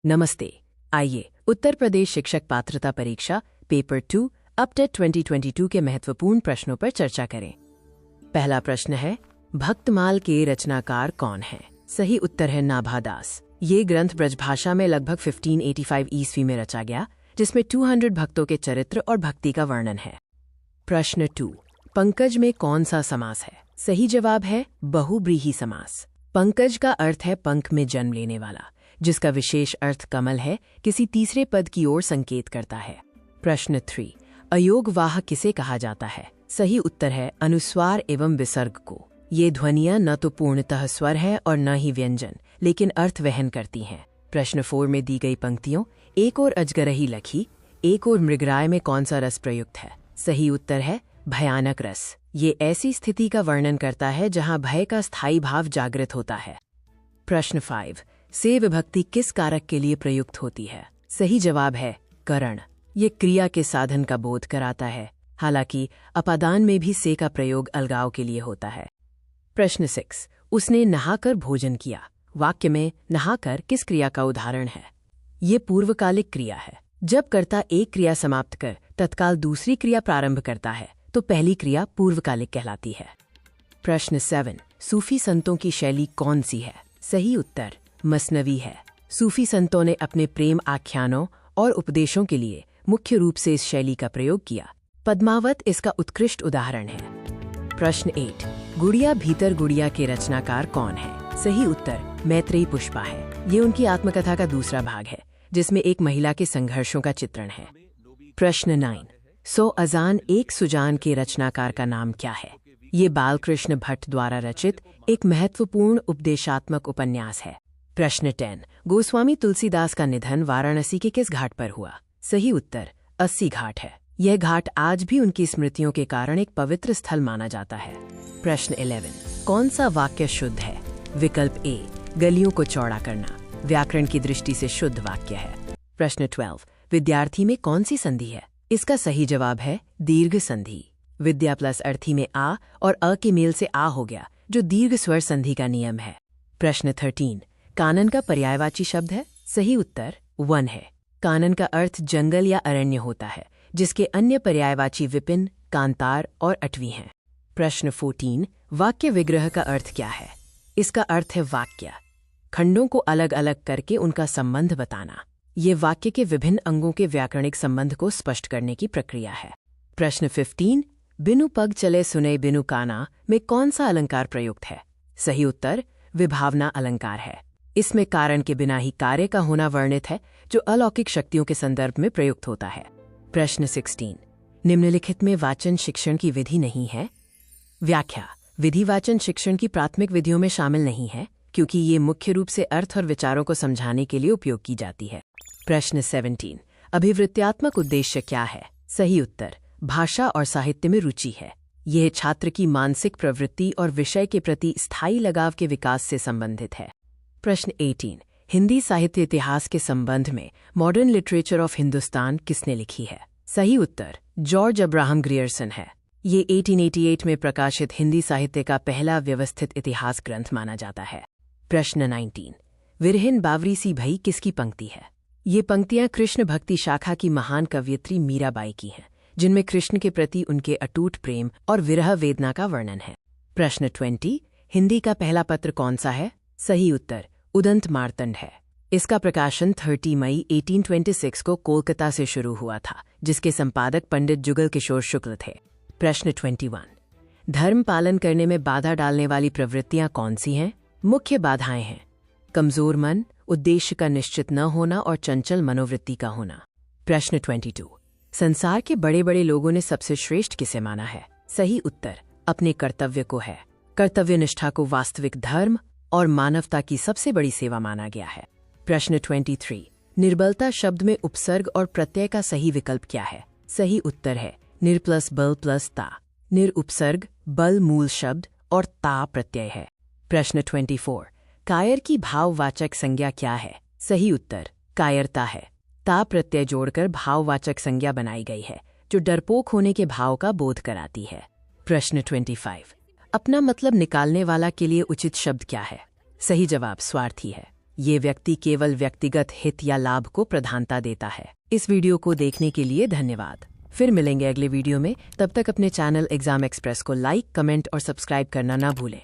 नमस्ते। आइए उत्तर प्रदेश शिक्षक पात्रता परीक्षा पेपर 2 अपडेट 2022 के महत्वपूर्ण प्रश्नों पर चर्चा करें। पहला प्रश्न है, भक्तमाल के रचनाकार कौन है? सही उत्तर है नाभा दास। ये ग्रंथ ब्रजभाषा में लगभग 1585 ईस्वी में रचा गया, जिसमें 200 भक्तों के चरित्र और भक्ति का वर्णन है। प्रश्न 2, पंकज में कौन सा समास है? सही जवाब है बहुव्रीहि समास। पंकज का अर्थ है पंख में जन्म लेने वाला, जिसका विशेष अर्थ कमल है, किसी तीसरे पद की ओर संकेत करता है। प्रश्न 3, अयोगवाह किसे कहा जाता है? सही उत्तर है अनुस्वार एवं विसर्ग को। ये ध्वनियां न तो पूर्णतः स्वर है और न ही व्यंजन, लेकिन अर्थ वहन करती हैं। प्रश्न 4 में दी गई पंक्तियों, एक और अजगरही लखी, एक और मृगराय में कौन सा रस प्रयुक्त है? सही उत्तर है भयानक रस। ये ऐसी स्थिति का वर्णन करता है जहां भय का स्थायी भाव जागृत होता है। प्रश्न 5, से विभक्ति किस कारक के लिए प्रयुक्त होती है? सही जवाब है करण। ये क्रिया के साधन का बोध कराता है, हालांकि अपादान में भी से का प्रयोग अलगाव के लिए होता है। प्रश्न 6, उसने नहाकर भोजन किया। वाक्य में नहाकर किस क्रिया का उदाहरण है? ये पूर्वकालिक क्रिया है। जब कर्ता एक क्रिया समाप्त कर तत्काल दूसरी क्रिया प्रारंभ करता है तो पहली क्रिया पूर्वकालिक कहलाती है। प्रश्न 7, सूफी संतों की शैली कौन सी है? सही उत्तर मसनवी है। सूफी संतों ने अपने प्रेम आख्यानों और उपदेशों के लिए मुख्य रूप से इस शैली का प्रयोग किया। पद्मावत इसका उत्कृष्ट उदाहरण है। प्रश्न 8, गुड़िया भीतर गुड़िया के रचनाकार कौन है? सही उत्तर मैत्रेयी पुष्पा है। ये उनकी आत्मकथा का दूसरा भाग है, जिसमें एक महिला के संघर्षों का चित्रण है। प्रश्न 9, सो अजान एक सुजान के रचनाकार का नाम क्या है? ये बालकृष्ण भट्ट द्वारा रचित एक महत्वपूर्ण उपदेशात्मक उपन्यास है। प्रश्न 10, गोस्वामी तुलसीदास का निधन वाराणसी के किस घाट पर हुआ? सही उत्तर अस्सी घाट है। यह घाट आज भी उनकी स्मृतियों के कारण एक पवित्र स्थल माना जाता है। प्रश्न 11, कौन सा वाक्य शुद्ध है? विकल्प ए, गलियों को चौड़ा करना व्याकरण की दृष्टि से शुद्ध वाक्य है। प्रश्न 12, विद्यार्थी में कौन सी संधि है? इसका सही जवाब है दीर्घ संधि। विद्या प्लस अर्थी में आ और अ के मेल से आ हो गया, जो दीर्घ स्वर संधि का नियम है। प्रश्न 13, कानन का पर्यायवाची शब्द है? सही उत्तर वन है। कानन का अर्थ जंगल या अरण्य होता है, जिसके अन्य पर्यायवाची विपिन, कांतार और अटवी हैं। प्रश्न 14, वाक्य विग्रह का अर्थ क्या है? इसका अर्थ है वाक्य, खंडों को अलग अलग करके उनका संबंध बताना। ये वाक्य के विभिन्न अंगों के व्याकरणिक संबंध को स्पष्ट करने की प्रक्रिया है। प्रश्न 15, बिनु पग चले सुने बिनु काना में कौन सा अलंकार प्रयुक्त है? सही उत्तर विभावना अलंकार है। इसमें कारण के बिना ही कार्य का होना वर्णित है, जो अलौकिक शक्तियों के संदर्भ में प्रयुक्त होता है। प्रश्न 16, निम्नलिखित में वाचन शिक्षण की विधि नहीं है? व्याख्या, विधि वाचन शिक्षण की प्राथमिक विधियों में शामिल नहीं है, क्योंकि ये मुख्य रूप से अर्थ और विचारों को समझाने के लिए उपयोग की जाती है। प्रश्न 17, अभिवृत्त्यात्मक उद्देश्य क्या है? सही उत्तर भाषा और साहित्य में रुचि है। यह छात्र की मानसिक प्रवृत्ति और विषय के प्रति स्थायी लगाव के विकास से संबंधित है। प्रश्न 18, हिंदी साहित्य इतिहास के संबंध में मॉडर्न लिटरेचर ऑफ हिंदुस्तान किसने लिखी है? सही उत्तर जॉर्ज अब्राहम ग्रियर्सन है। ये 1888 में प्रकाशित हिंदी साहित्य का पहला व्यवस्थित इतिहास ग्रंथ माना जाता है। प्रश्न 19, विरहिन बावरी सी भई किसकी पंक्ति है? ये पंक्तियां कृष्ण भक्ति शाखा की महान कवयित्री मीराबाई की हैं, जिनमें कृष्ण के प्रति उनके अटूट प्रेम और विरह वेदना का वर्णन है। प्रश्न 20, हिंदी का पहला पत्र कौन सा है? सही उत्तर उदंत मार्तंड है। इसका प्रकाशन 30 मई 1826 को कोलकाता से शुरू हुआ था, जिसके संपादक पंडित जुगल किशोर शुक्ल थे। प्रश्न 21, धर्म पालन करने में बाधा डालने वाली प्रवृत्तियां कौन सी हैं? मुख्य बाधाएं हैं कमजोर मन, उद्देश्य का निश्चित न होना और चंचल मनोवृत्ति का होना। प्रश्न 22, संसार के बड़े बड़े लोगों ने सबसे श्रेष्ठ किसे माना है? सही उत्तर अपने कर्तव्य को है। कर्तव्य निष्ठा को वास्तविक धर्म और मानवता की सबसे बड़ी सेवा माना गया है। प्रश्न 23, निर्बलता शब्द में उपसर्ग और प्रत्यय का सही विकल्प क्या है? सही उत्तर है निर प्लस बल प्लस ता। निर उपसर्ग, बल मूल शब्द और ता प्रत्यय है। प्रश्न 24, कायर की भाववाचक संज्ञा क्या है? सही उत्तर कायरता है। ता प्रत्यय जोड़कर भाववाचक संज्ञा बनाई गई है, जो डरपोक होने के भाव का बोध कराती है। प्रश्न 25, अपना मतलब निकालने वाला के लिए उचित शब्द क्या है? सही जवाब स्वार्थी है। ये व्यक्ति केवल व्यक्तिगत हित या लाभ को प्रधानता देता है। इस वीडियो को देखने के लिए धन्यवाद। फिर मिलेंगे अगले वीडियो में। तब तक अपने चैनल एग्जाम एक्सप्रेस को लाइक, कमेंट और सब्सक्राइब करना ना भूलें।